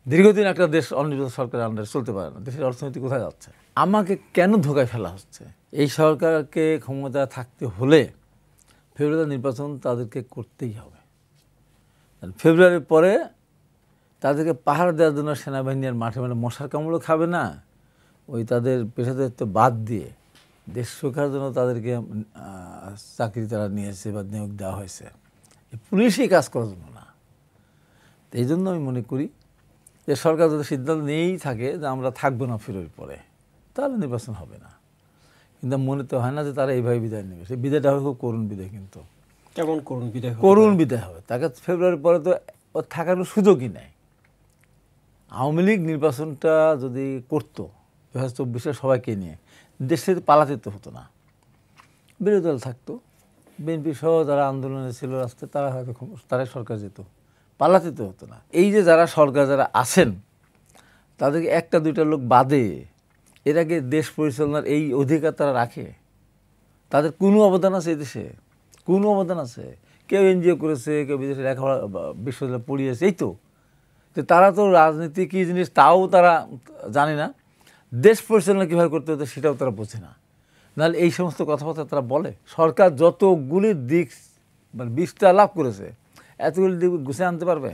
দীর্ঘদিন একটা দেশ অনির্বাচিত সরকারের আন্ডারে চলতে পারে না। দেশের অর্থনীতি কোথায় যাচ্ছে? আমাকে কেন ধোকায় ফেলা হচ্ছে? এই সরকারকে ক্ষমতা থাকতে হলে ফেব্রুয়ারি নির্বাচন তাদেরকে করতেই হবে। ফেব্রুয়ারির পরে তাদেরকে পাহাড় দেওয়ার জন্য সেনাবাহিনী আর মাঠে মাঠে মশার কামড়ও খাবে না। ওই তাদের পেশাদারিত্ব বাদ দিয়ে দেশ রক্ষার জন্য তাদেরকে চাকরি তারা নিয়েছে বা নিয়োগ দেওয়া হয়েছে, পুলিশই কাজ করার জন্য না। এই জন্য আমি মনে করি যে সরকার যদি সিদ্ধান্ত নিয়েই থাকে যে আমরা থাকবো না ফেব্রুয়ারির পরে, তাহলে নির্বাচন হবে না। কিন্তু মনে তো হয় না যে তারা এইভাবে বিদায় নেবে। সেই বিদায়টা হবে খুব করুণ বিদায়। কিন্তু কেমন করুণ বিদায়? করুণ বিদায় হবে। তাকে ফেব্রুয়ারির পরে তো ওর থাকার সুযোগই নেই। আওয়ামী লীগ নির্বাচনটা যদি করতো 2024 সবাইকে নিয়ে, দেশে পালাতে তো হতো না, বিরোধী দল থাকতো, বিএনপি সহ যারা আন্দোলনে ছিল রাস্তায় তারা হয়তো তারাই সরকার যেত, পালাতে তো হতো না। এই যে যারা সরকার যারা আছেন তাদেরকে একটা দুইটা লোক বাদে এর আগে দেশ পরিচালনার এই অধিকার তারা রাখে? তাদের কোনো অবদান আছে? এই দেশে কোনো অবদান আছে? কেউ এনজিও করেছে, কেউ বিদেশে লেখাপড়া বিশ্ববিদ্যালয়ে পড়িয়েছে, এই তো। তারা তো রাজনীতি কী জিনিস তাও তারা জানে না, দেশ পরিচালনা কীভাবে করতে হতো সেটাও তারা বোঝে না। নাহলে এই সমস্ত কথাবার্তা তারা বলে? সরকার যতগুলি দিক মানে 20টা লাভ করেছে, এতগুলি দিক গুছিয়ে আনতে পারবে?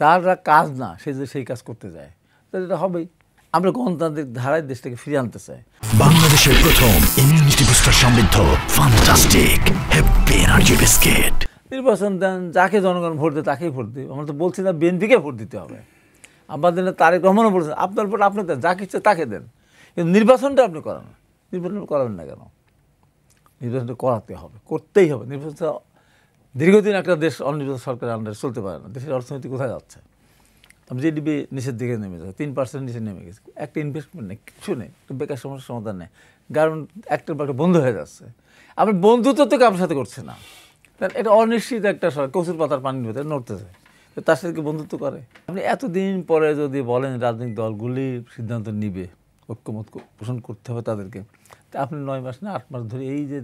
যারা কাজ না সে যে সেই কাজ করতে যায়, তাহলে এটা হবেই। আমরা গণতান্ত্রিক ধারায় দেশটাকে ফিরিয়ে আনতে চাই। বাংলাদেশের প্রথম ইমিউনিটি বুস্টার সমৃদ্ধ ফ্যান্টাস্টিক হ্যাপি এনার্জি বিস্কিট। নির্বাচন দেন, যাকে জনগণ ভোট দেয় তাকেই ভোট দিই। আমরা তো বলছি না বিএনপিকে ভোট দিতে হবে। আমাদের তারেক রহমানও বলছেন আপনার ভোট আপনি দেন, যাকে ইচ্ছে তাকে দেন, কিন্তু নির্বাচনটা আপনি করান। নির্বাচন করাবেন না কেন? নির্বাচনটা করাতে হবে, করতেই হবে। নির্বাচনটা দীর্ঘদিন একটা দেশ অনির্বাচিত সরকারের আন্ডারে চলতে পারে না। দেশের অর্থনীতি কোথায় যাচ্ছে? জিডিপি নিচের দিকে নেমে যাচ্ছে, 3% নিচে নেমে গেছে। একটা ইনভেস্টমেন্ট নেই, কিছু নেই, বেকার সমস্যার সমাধান নেই, কারণ একটার পর একটা বন্ধ হয়ে যাচ্ছে। আপনার বন্ধুত্ব তো কারোর সাথে করছে না। এটা অনিশ্চিত একটা কচুর পাতার পানির ভেতরে নড়তেছে, তার সাথে কি বন্ধুত্ব করে? আপনি এতদিন পরে যদি বলেন রাজনৈতিক দলগুলি সিদ্ধান্ত নিবে, ঐক্যমত পোষণ করতে হবে তাদেরকে, তা আপনি 9 মাস না 8 মাস ধরে এই যে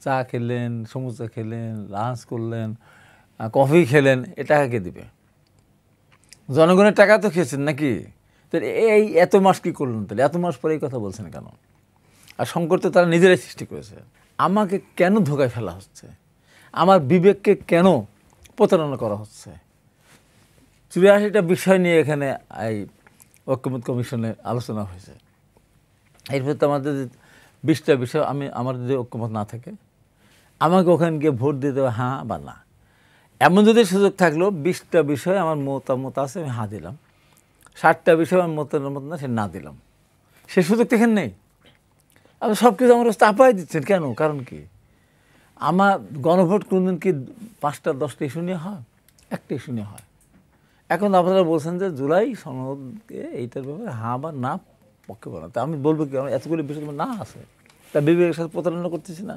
চা খেলেন, সমুচা খেলেন, লাঞ্চ করলেন, কফি খেলেন, এ টাকা কে দিবে? জনগণের টাকা তো খেয়েছেন নাকি? তো এই এত মাস কী করলেন? তাহলে এত মাস পরে এই কথা বলছেন কেন? আর সংকট তো তারা নিজেরাই সৃষ্টি করেছে। আমাকে কেন ধোকায় ফেলা হচ্ছে? আমার বিবেককে কেন প্রতারণা করা হচ্ছে? 84টা বিষয় নিয়ে এখানে এই ঐক্যমত কমিশনে আলোচনা হয়েছে। এর ভিতরে আমাদের 20টা বিষয় আমার যদি ঐক্যমত না থাকে, আমাকে ওখানে গিয়ে ভোট দিতে হবে হ্যাঁ বা না। এমন যদি সুযোগ থাকলো 20টা বিষয়ে আমার মতামত আছে, আমি হ্যাঁ দিলাম। 60টা বিষয় আমার মতামত না, সে না দিলাম। সে সুযোগ তো এখানে নেই। আপনি সব কিছু আমার চাপাই দিচ্ছেন কেন? কারণ কি? আমার গণভোট কোনদিন কি 5টা 10টা ইস্যু নিয়ে হয়? একটা ইস্যু নিয়ে হয়। এখন আপনারা বলছেন যে জুলাই সনদকে এইটার ব্যাপারে হ্যাঁ বা না পক্ষে বলা, তা আমি বলবো কি আমার এতগুলো বিষয় না আছে, তা বিবেকের সাথে প্রতারণা করতেছি না?